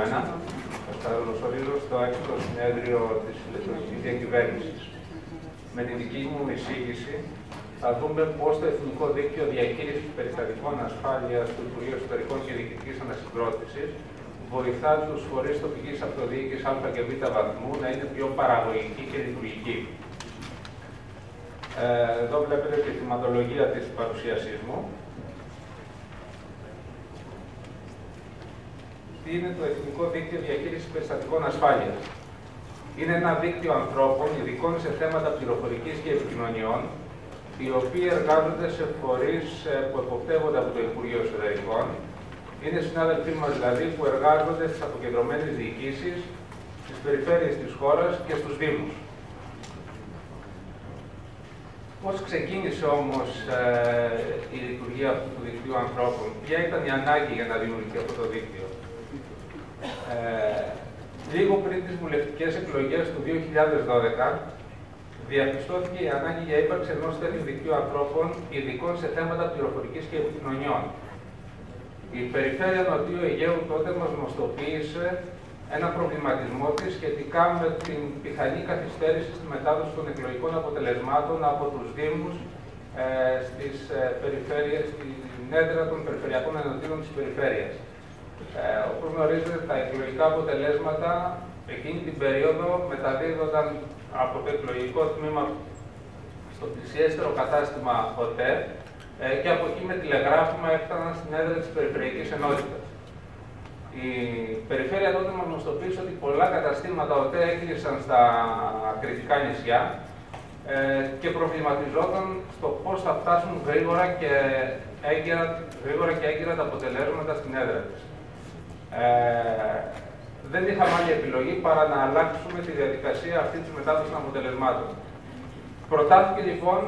μένα. Σας καλωσορίζω στο έκτο συνέδριο της ηλεκτρονικής διακυβέρνησης. Με τη δική μου εισήγηση θα δούμε πώς το Εθνικό Δίκτυο Διαχείρισης Περιστατικών Ασφάλειας του Υπουργείου Εσωτερικών και Διοικητικής Ανασυγκρότησης βοηθά τους φορείς τοπικής αυτοδιοίκησης Α και Β βαθμού να είναι πιο παραγωγικοί και λειτουργικοί. Εδώ βλέπετε τη θεματολογία της παρουσίασής μου. Τι είναι το Εθνικό Δίκτυο Διαχείρισης Περιστατικών Ασφάλειας? Είναι ένα δίκτυο ανθρώπων ειδικών σε θέματα πληροφορικής και επικοινωνιών, οι οποίοι εργάζονται σε φορείς που εποπτεύονται από το Υπουργείο Εσωτερικών. Είναι συνάδελφοί μας δηλαδή που εργάζονται στις αποκεντρωμένες διοικήσεις, στις περιφέρειες της χώρας και στους Δήμους. Πώς ξεκίνησε όμως η λειτουργία αυτού του δικτύου ανθρώπων? Ποια ήταν η ανάγκη για να δημιουργηθεί αυτό το δίκτυο? Λίγο πριν τις βουλευτικές εκλογές του 2012, διαπιστώθηκε η ανάγκη για ύπαρξη ενός τέτοιου δικτύου ανθρώπων ειδικών σε θέματα πληροφορικής και επικοινωνιών. Η Περιφέρεια Νοτιού Αιγαίου τότε μας γνωστοποίησε ένα προβληματισμό της σχετικά με την πιθανή καθυστέρηση στη μετάδοση των εκλογικών αποτελεσμάτων από τους Δήμους στις περιφέρειες, στην έδρα των Περιφερειακών Ενωτήτων της Περιφέρειας. Όπως γνωρίζετε, τα εκλογικά αποτελέσματα εκείνη την περίοδο μεταδίδονταν από το εκλογικό τμήμα στο πλησιέστερο κατάστημα ΟΤΕ και από εκεί με τηλεγράφημα έφταναν στην έδρα της Περιφερειακής Ενότητας. Η Περιφέρεια τότε μας γνωστοποίησε ότι πολλά καταστήματα ΟΤΕ έκλεισαν στα κρητικά νησιά και προβληματιζόταν στο πώς θα φτάσουν γρήγορα και έγκαιρα τα αποτελέσματα στην έδρα της. Δεν είχαμε άλλη επιλογή παρά να αλλάξουμε τη διαδικασία αυτή της μετάδοσης των αποτελεσμάτων. Προτάθηκε λοιπόν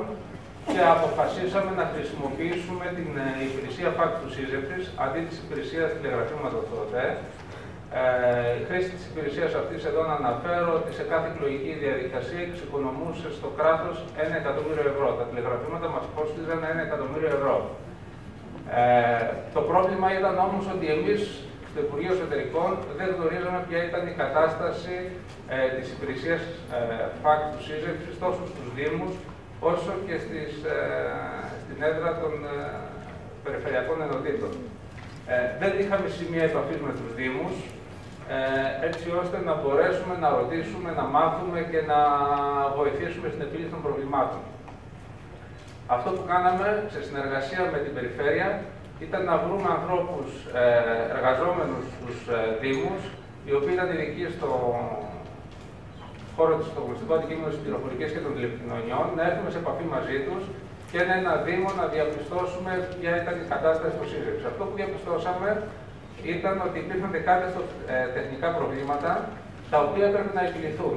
και αποφασίσαμε να χρησιμοποιήσουμε την υπηρεσία φάκτου σύζευξης αντί της υπηρεσίας τηλεγραφήματος του ΟΤΕ. Η χρήση της υπηρεσίας αυτής εδώ να αναφέρω ότι σε κάθε εκλογική διαδικασία εξοικονομούσε στο κράτος 1 εκατομμύριο ευρώ. Τα τηλεγραφήματα μας κόστιζαν 1 εκατομμύριο ευρώ. Το πρόβλημα ήταν όμως ότι εμείς στο Υπουργείο Εσωτερικών δεν γνωρίζαμε ποια ήταν η κατάσταση της υπηρεσίας φάκτου σύζευξης τόσο στους Δήμους όσο και στην έδρα των Περιφερειακών Ενωτήτων. Δεν είχαμε σημεία επαφής με τους Δήμους, έτσι ώστε να μπορέσουμε να ρωτήσουμε, να μάθουμε και να βοηθήσουμε στην επίλυση των προβλημάτων. Αυτό που κάναμε σε συνεργασία με την Περιφέρεια ήταν να βρούμε ανθρώπους εργαζόμενους στους Δήμους, οι οποίοι ήταν ειδικοί στο χώρο της γνωστικού αντικείμενου της πληροφορικής και των τηλεπικοινωνιών, να έρθουμε σε επαφή μαζί τους και ένα Δήμο να διαπιστώσουμε ποια ήταν η κατάσταση στο σύζευξη. Αυτό που διαπιστώσαμε ήταν ότι υπήρχαν δεκάδες τεχνικά προβλήματα τα οποία έπρεπε να επιληθούν.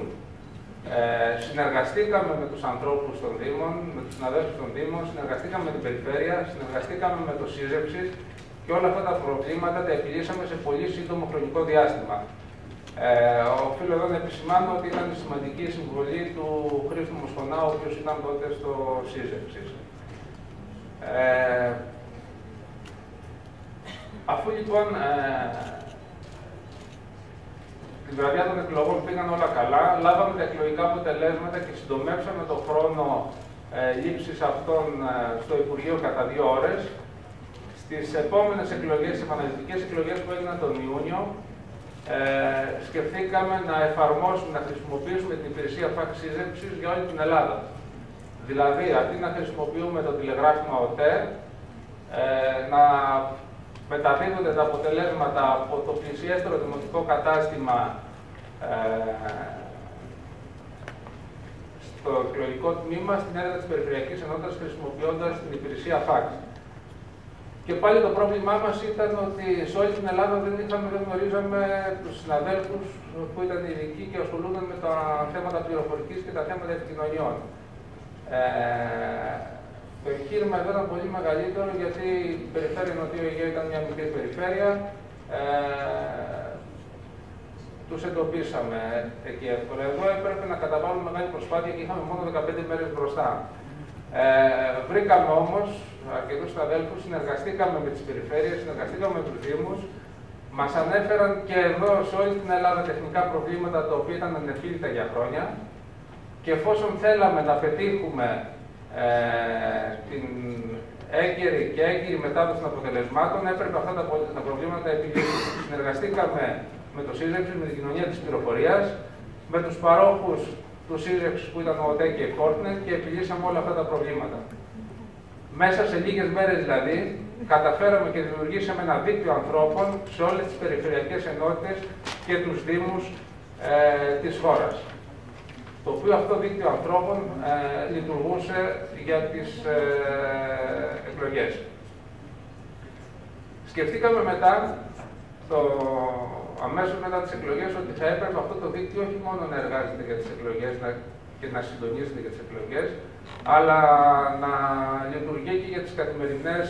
Συνεργαστήκαμε με τους ανθρώπους των Δήμων, με τους συναδέλφους των Δήμων, συνεργαστήκαμε με την Περιφέρεια, συνεργαστήκαμε με το σύζευξης και όλα αυτά τα προβλήματα τα επιλύσαμε σε πολύ σύντομο χρονικό διάστημα. Οφείλω εδώ να επισημάνω ότι ήταν σημαντική η συμβολή του Χρήστου Μοσχονά, ο οποίος ήταν τότε στο σύζευξης. Αφού λοιπόν την βραδιά των εκλογών πήγαν όλα καλά, λάβαμε τα εκλογικά αποτελέσματα και συντομεύσαμε το χρόνο λήψης αυτών στο Υπουργείο κατά 2 ώρες. Στις επόμενες εκλογές, τις επαναληπτικές εκλογές που έγιναν τον Ιούνιο, σκεφτήκαμε να εφαρμόσουμε, να χρησιμοποιήσουμε την υπηρεσία φάξ σύζευξης για όλη την Ελλάδα. Δηλαδή, αντί να χρησιμοποιούμε το τηλεγράφημα ΟΤΕ, να μεταδίδονται τα αποτελέσματα από το πλησιέστερο δημοτικό κατάστημα στο εκλογικό τμήμα στην έδρα της Περιφερειακής Ενότητας, χρησιμοποιώντας την υπηρεσία φάξ. Και πάλι το πρόβλημά μας ήταν ότι σε όλη την Ελλάδα δεν γνωρίζαμε τους συναδέλφους που ήταν ειδικοί και ασχολούνταν με τα θέματα πληροφορικής και τα θέματα επικοινωνιών. Το εγχείρημα εδώ ήταν πολύ μεγαλύτερο γιατί η Περιφέρεια Νοτιού Αιγαίου ήταν μια μικρή περιφέρεια. Τους εντοπίσαμε εκεί εύκολα. Εδώ έπρεπε να καταβάλουμε μεγάλη προσπάθεια και είχαμε μόνο 15 μέρες μπροστά. Βρήκαμε όμως αρκετούς συναδέλφους, συνεργαστήκαμε με τις περιφέρειες, συνεργαστήκαμε με τους Δήμους, Μας ανέφεραν και εδώ σε όλη την Ελλάδα τεχνικά προβλήματα τα οποία ήταν ανεφίλητα για χρόνια και εφόσον θέλαμε να πετύχουμε την έγκαιρη και έγκυρη μετάδοση των αποτελεσμάτων, έπρεπε αυτά τα προβλήματα να επιλύσουμε. Συνεργαστήκαμε με το ΣΥΖΕΞ, με την κοινωνία της πληροφορίας, με τους παρόχους του ΣΥΖΕΞ που ήταν ο ΟΤΕ και η Fortnet και επιλύσαμε όλα αυτά τα προβλήματα. Μέσα σε λίγες μέρες δηλαδή, καταφέραμε και δημιουργήσαμε ένα δίκτυο ανθρώπων σε όλες τις περιφερειακές ενότητες και τους δήμους της χώρας. Το οποίο αυτό δίκτυο ανθρώπων λειτουργούσε για τις εκλογές. Σκεφτήκαμε μετά, αμέσως μετά τις εκλογές, ότι θα έπρεπε αυτό το δίκτυο όχι μόνο να εργάζεται για τις εκλογές και να συντονίζεται για τις εκλογές, αλλά να λειτουργεί και για τις καθημερινές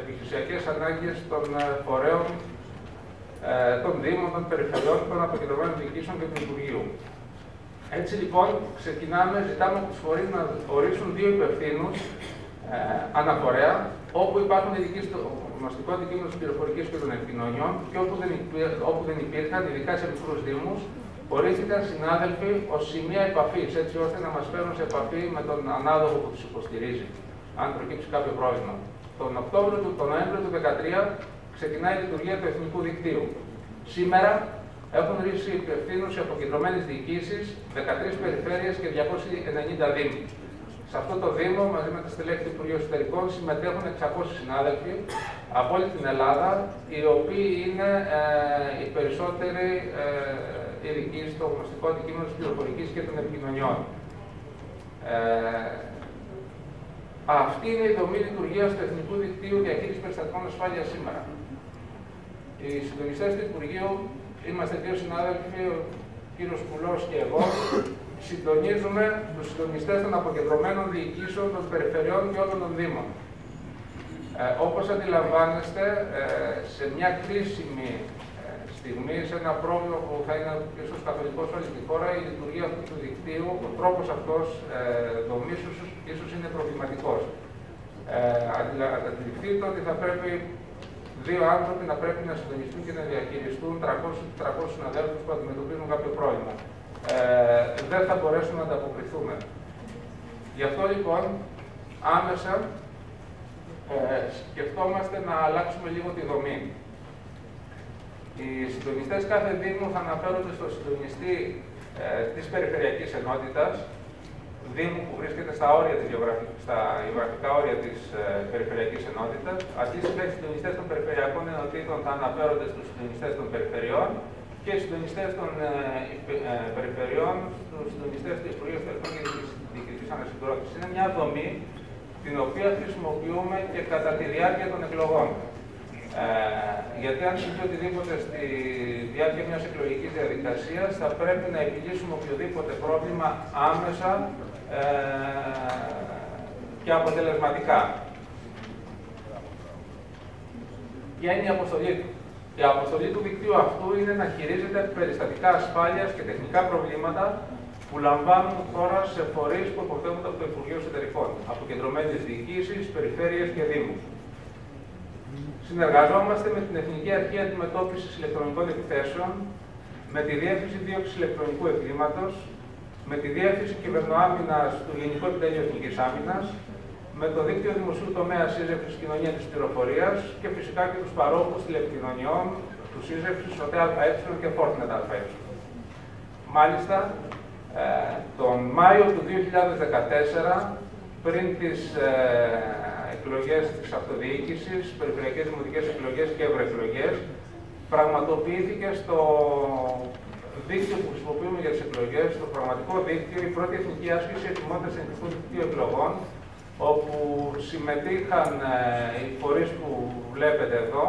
επιχειρησιακές ανάγκες των φορέων, των Δήμων, των Περιφερειών, των αποκεντρωμένων διοικήσεων και του Υπουργείου. Έτσι λοιπόν, ζητάμε από τους φορείς να ορίσουν 2 υπευθύνους αναφορέα, όπου υπάρχουν ειδικοί στο γνωστικό αντικείμενο της πληροφορικής και των επικοινωνιών και όπου δεν υπήρχαν, ειδικά σε μικρούς δήμους, ορίστηκαν συνάδελφοι ως σημεία επαφής, έτσι ώστε να μας φέρουν σε επαφή με τον ανάδοχο που τους υποστηρίζει, αν προκύψει κάποιο πρόβλημα. Τον Νοέμβριο του 2013 ξεκινάει η λειτουργία του Εθνικού Δικτύου. Σήμερα έχουν ορίσει υπευθύνους σε αποκεντρωμένες διοικήσεις, 13 περιφέρειες και 290 δήμοι. Σε αυτό το Δήμο, μαζί με τα στελέχη του Υπουργείου Εσωτερικών, συμμετέχουν 600 συνάδελφοι από όλη την Ελλάδα, οι οποίοι είναι οι περισσότεροι ειδικοί στο γνωστικό αντικείμενο της πληροφορικής και των επικοινωνιών. Αυτή είναι η δομή λειτουργίας του Εθνικού Δικτύου Διαχείρισης Περιστατικών Ασφάλειας σήμερα. Οι συντονιστές του Υπουργείου είμαστε 2 συνάδελφοι, ο κύριος Πουλός και εγώ. Συντονίζουμε τους συντονιστές των αποκεντρωμένων διοικήσεων, των περιφερειών και όλων των Δήμων. Όπως αντιλαμβάνεστε, σε μια κρίσιμη στιγμή, σε ένα πρόβλημα που θα είναι ίσως καθολικό σε όλη τη χώρα, η λειτουργία αυτού του δικτύου, ο τρόπος αυτός δομής ίσως είναι προβληματικός. Αντιληφθείτε ότι θα πρέπει 2 άνθρωποι να πρέπει να συντονιστούν και να διαχειριστούν 300 συναδέλφους που αντιμετωπίζουν κάποιο πρόβλημα. Δεν θα μπορέσουμε να ανταποκριθούμε. Γι' αυτό λοιπόν άμεσα σκεφτόμαστε να αλλάξουμε λίγο τη δομή. Οι συντονιστές κάθε Δήμου θα αναφέρονται στο συντονιστή της Περιφερειακής Ενότητας, Δήμου που βρίσκεται στα γεωγραφικά όρια της Περιφερειακής Ενότητας. Αντίστοιχα, οι συντονιστές των Περιφερειακών Ενωτήτων θα αναφέρονται στους συντονιστές των Περιφερειών και οι συντονιστές των Περιφερειών στους συντονιστές του Υπουργείου Εσωτερικών και της Διοικητικής Ανασυγκρότησης. Είναι μια δομή την οποία χρησιμοποιούμε και κατά τη διάρκεια των εκλογών. Γιατί αν συμβεί οτιδήποτε στη διάρκεια μιας εκλογικής διαδικασίας, θα πρέπει να επιλύσουμε οποιοδήποτε πρόβλημα άμεσα και αποτελεσματικά. Ποια είναι η αποστολή του? Η αποστολή του δικτύου αυτού είναι να χειρίζεται περιστατικά ασφάλειας και τεχνικά προβλήματα που λαμβάνουν χώρα σε φορείς που υποπτεύονται από το Υπουργείο Εσωτερικών, αποκεντρωμένες διοικήσεις, περιφέρειες και δήμους. Συνεργαζόμαστε με την Εθνική Αρχή Αντιμετώπισης Ηλεκτρονικών Επιθέσεων, με τη Διεύθυνση Δίωξης Ηλεκτρονικού Εγκλήματος, με τη Διεύθυνση Κυβερνοάμυνας του Γενικού Επιτελείου Εθνικής Άμυνας, με το Δίκτυο Δημοσίου Τομέα ΣΥΖΕΞ Κοινωνία της Πληροφορίας και φυσικά και τους παρόχους τηλεπικοινωνιών του ΣΥΖΕΞ, ΟΤΕ ΑΕ και Fortnet ΑΕ. Μάλιστα, τον Μάιο του 2014, πριν τις εκλογές της αυτοδιοίκησης, περιφερειακές δημοτικές εκλογές και ευρωεκλογές, πραγματοποιήθηκε στο δίκτυο που χρησιμοποιούμε για τις εκλογές, στο πραγματικό δίκτυο, η πρώτη εθνική άσκηση ετοιμότητας εθνικού δικτύου εκλογών, όπου συμμετείχαν οι φορείς που βλέπετε εδώ,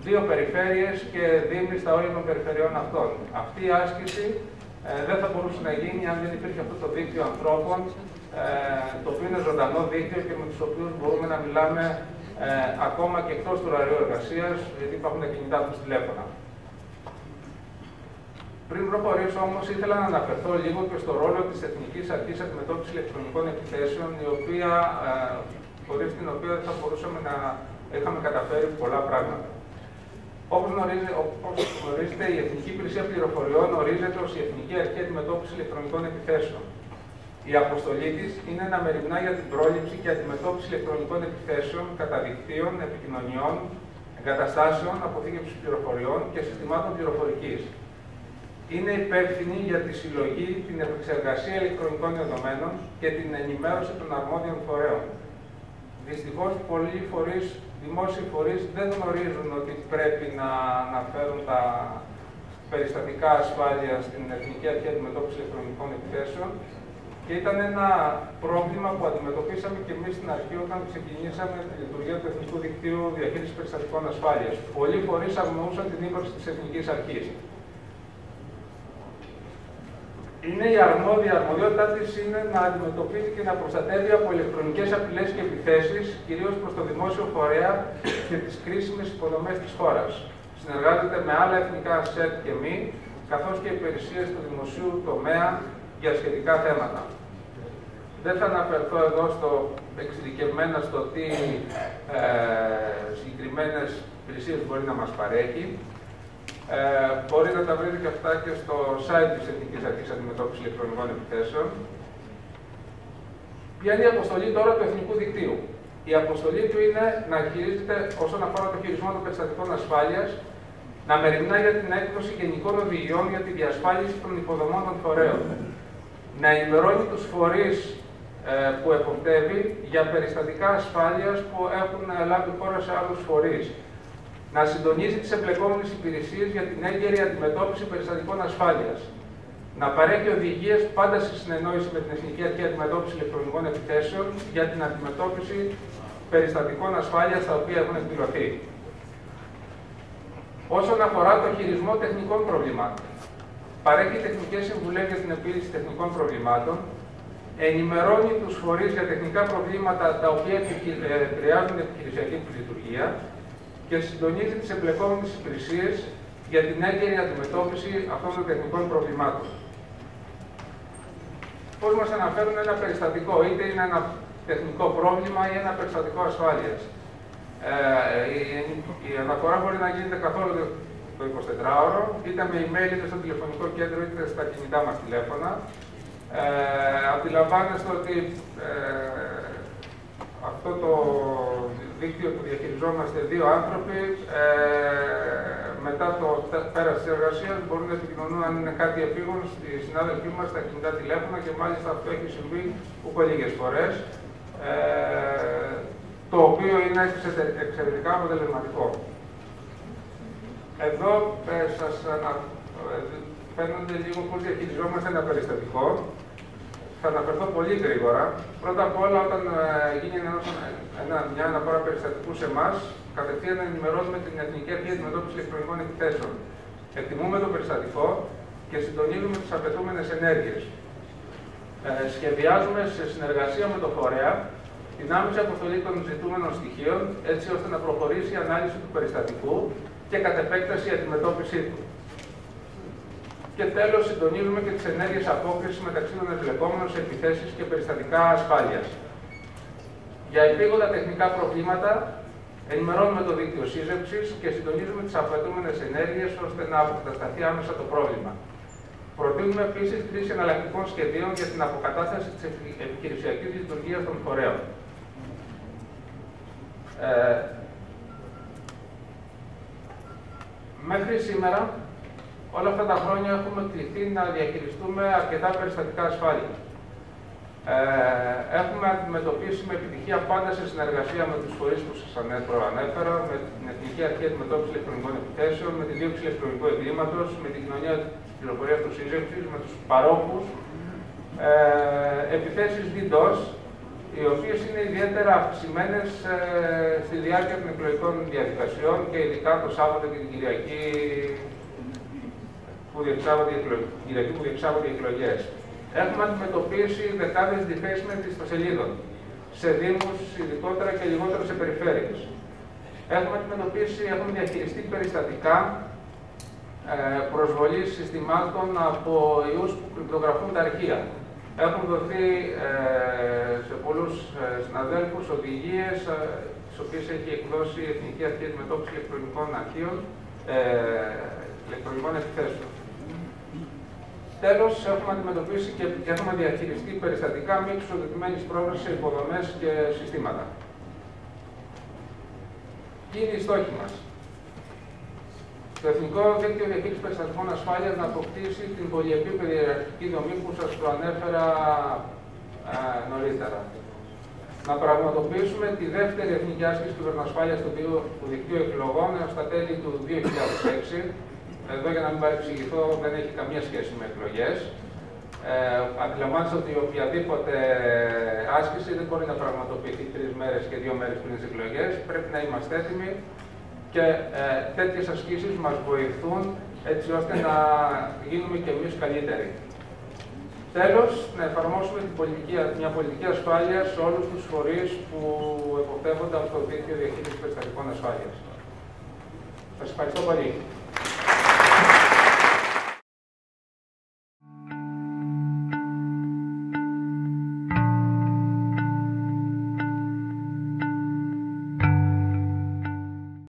2 περιφέρειες και δήμοι στα όρια των περιφερειών αυτών. Αυτή η άσκηση δεν θα μπορούσε να γίνει αν δεν υπήρχε αυτό το δίκτυο ανθρώπων, το οποίο είναι ζωντανό δίκτυο και με τους οποίους μπορούμε να μιλάμε ακόμα και εκτός του ωραρίου εργασίας, γιατί υπάρχουν τα κινητά τους τηλέφωνα. Πριν προχωρήσω όμως, ήθελα να αναφερθώ λίγο και στο ρόλο της Εθνικής Αρχής Αντιμετώπισης Ηλεκτρονικών Επιθέσεων, χωρίς την οποία δεν θα μπορούσαμε να είχαμε καταφέρει πολλά πράγματα. Όπως γνωρίζετε, η Εθνική Υπηρεσία Πληροφοριών ορίζεται ως η Εθνική Αρχή Αντιμετώπισης Ηλεκτρονικών Επιθέσεων. Η αποστολή της είναι να μεριμνά για την πρόληψη και αντιμετώπιση ηλεκτρονικών επιθέσεων, καταδικτύων, επικοινωνιών, εγκαταστάσεων, αποθήκευσης πληροφοριών και συστημάτων πληροφορικής. Είναι υπεύθυνη για τη συλλογή, την επεξεργασία ηλεκτρονικών δεδομένων και την ενημέρωση των αρμόδιων φορέων. Δυστυχώς, πολλοί δημόσιοι φορείς δεν γνωρίζουν ότι πρέπει να αναφέρουν τα περιστατικά ασφάλεια στην Εθνική Αρχή Αντιμετώπισης Ηλεκτρονικών Επιθέσεων και ήταν ένα πρόβλημα που αντιμετωπίσαμε και εμείς στην αρχή όταν ξεκινήσαμε τη λειτουργία του Εθνικού Δικτύου Διαχείρισης Περιστατικών Ασφάλειας. Πολλοί φορείς αγνοούσαν την ύπαρξη της Εθνικής Αρχής. Είναι η αρμοδιότητά της είναι να αντιμετωπίζει και να προστατεύει από ηλεκτρονικές απειλές και επιθέσεις, κυρίως προς το δημόσιο φορέα και τις κρίσιμες υποδομές της χώρας. Συνεργάζεται με άλλα εθνικά ΣΕΤ και μη, καθώς και υπηρεσίες του δημοσίου τομέα για σχετικά θέματα. Δεν θα αναφερθώ εδώ εξειδικευμένα στο τι συγκεκριμένες υπηρεσίες μπορεί να μας παρέχει. Μπορεί να τα βρείτε και αυτά και στο site της Εθνικής Αρχής Αντιμετώπισης Ηλεκτρονικών Επιθέσεων. Ποια είναι η αποστολή τώρα του Εθνικού Δικτύου? Η αποστολή του είναι να χειρίζεται, όσον αφορά το χειρισμό των περιστατικών ασφάλειας, να μεριμνά για την έκδοση γενικών οδηγιών για τη διασφάλιση των υποδομών των φορέων, να ενημερώνει τους φορείς που εποπτεύει για περιστατικά ασφάλειας που έχουν λάβει χώρα σε άλλους φορείς, να συντονίζει τις εμπλεκόμενες υπηρεσίες για την έγκαιρη αντιμετώπιση περιστατικών ασφάλειας, να παρέχει οδηγίες πάντα σε συνεννόηση με την Εθνική Αρχή Αντιμετώπισης Ηλεκτρονικών Επιθέσεων για την αντιμετώπιση περιστατικών ασφάλειας τα οποία έχουν εκδηλωθεί. Όσον αφορά το χειρισμό τεχνικών προβλημάτων, παρέχει τεχνικές συμβουλές για την επίλυση τεχνικών προβλημάτων, ενημερώνει τους φορείς για τεχνικά προβλήματα τα οποία επηρεάζουν την επιχειρησιακή του λειτουργία και συντονίζει τις εμπλεκόμενες υπηρεσίες για την έγκαιρη αντιμετώπιση αυτών των τεχνικών προβλημάτων. Πώς μας αναφέρουν ένα περιστατικό, είτε είναι ένα τεχνικό πρόβλημα ή ένα περιστατικό ασφάλειας. Η αναφορά μπορεί να γίνεται καθόλου το 24ωρο, είτε με email, είτε στο τηλεφωνικό κέντρο, είτε στα κινητά μας τηλέφωνα. Αντιλαμβάνεστε ότι αυτό το δίκτυο που διαχειριζόμαστε δύο άνθρωποι, μετά το πέρας της εργασίας μπορούν να επικοινωνούν αν είναι κάτι επίγον στη συνάδελφοί μας στα κινητά τηλέφωνα και μάλιστα αυτό έχει συμβεί ούκο λίγες φορές, το οποίο είναι εξαιρετικά αποτελεσματικό. Εδώ σας φαίνονται λίγο πώς διαχειριζόμαστε ένα περιστατικό. Θα αναφερθώ πολύ γρήγορα. Πρώτα απ' όλα, όταν γίνει μια αναφορά περιστατικού σε εμάς, κατευθείαν ενημερώνουμε την Εθνική Αρχή Αντιμετώπισης Ηλεκτρονικών Επιθέσεων. Εκτιμούμε το περιστατικό και συντονίζουμε τις απαιτούμενες ενέργειες. Σχεδιάζουμε σε συνεργασία με το φορέα την άμεση αποστολή των ζητούμενων στοιχείων, έτσι ώστε να προχωρήσει η ανάλυση του περιστατικού και κατ' επέκταση η αντιμετώπιση του. Και τέλος, συντονίζουμε και τις ενέργειες απόκρισης μεταξύ των εμπλεκόμενων σε επιθέσεις και περιστατικά ασφάλειας. Για επίγοντα τεχνικά προβλήματα, ενημερώνουμε το δίκτυο σύζευξης και συντονίζουμε τις απαιτούμενες ενέργειες ώστε να αποκατασταθεί άμεσα το πρόβλημα. Προτείνουμε επίσης χρήση εναλλακτικών σχεδίων για την αποκατάσταση της επιχειρησιακής λειτουργίας των φορέων. Μέχρι σήμερα, όλα αυτά τα χρόνια έχουμε κληθεί να διαχειριστούμε αρκετά περιστατικά ασφάλεια. Έχουμε αντιμετωπίσει με επιτυχία πάντα σε συνεργασία με τους φορείς που σας ανέφερα, με την Εθνική Αρχή Αντιμετώπισης Ηλεκτρονικών Επιθέσεων, με τη δίωξη ηλεκτρονικού εγκλήματος, με την κοινωνία της πληροφορίας του σύζευξης, με τους παρόχους, επιθέσεις DDoS, οι οποίες είναι ιδιαίτερα αυξημένες στη διάρκεια των εκλογικών διαδικασιών και ειδικά το Σάββατο και την Κυριακή που διεξάγονται οι εκλογές. Έχουμε αντιμετωπίσει δεκάδες defacement ιστοσελίδων σε δήμους, ειδικότερα και λιγότερο σε περιφέρειες. Έχουμε διαχειριστεί περιστατικά προσβολής συστημάτων από ιούς που κρυπτογραφούν τα αρχεία. Έχουν δοθεί σε πολλούς συναδέλφους οδηγίες τις οποίες έχει εκδώσει η Εθνική Αρχή Αντιμετώπισης Ηλεκτρονικών Αρχείων, ηλεκτρονικών επιθέσεων. Τέλος, έχουμε αντιμετωπίσει και έχουμε διαχειριστεί περιστατικά μη εξοδοτημένης πρόσβασης σε υποδομές και συστήματα. Ποιοι είναι οι στόχοι μας? Το Εθνικό Δίκτυο Διαχείρισης Περιστατικών Ασφάλειας να αποκτήσει την πολυεπίπεδη ιεραρχική δομή που σας προανέφερα νωρίτερα. Να πραγματοποιήσουμε τη δεύτερη εθνική άσκηση κυβερνοασφάλειας του δικτύου εκλογών έως τα τέλη του 2006. Εδώ, για να μην παρεξηγηθώ, δεν έχει καμία σχέση με εκλογές. Αντιλαμβάνεστε ότι οποιαδήποτε άσκηση δεν μπορεί να πραγματοποιηθεί 3 μέρες και 2 μέρες πριν τις εκλογές. Πρέπει να είμαστε έτοιμοι και τέτοιες ασκήσεις μας βοηθούν έτσι ώστε να γίνουμε και εμείς καλύτεροι. Τέλος, να εφαρμόσουμε μια πολιτική ασφάλεια σε όλους τους φορείς που εποπτεύονται από το Δίκτυο Διαχείρισης Περιστατικών Ασφάλειας. Σας ευχαριστώ πολύ.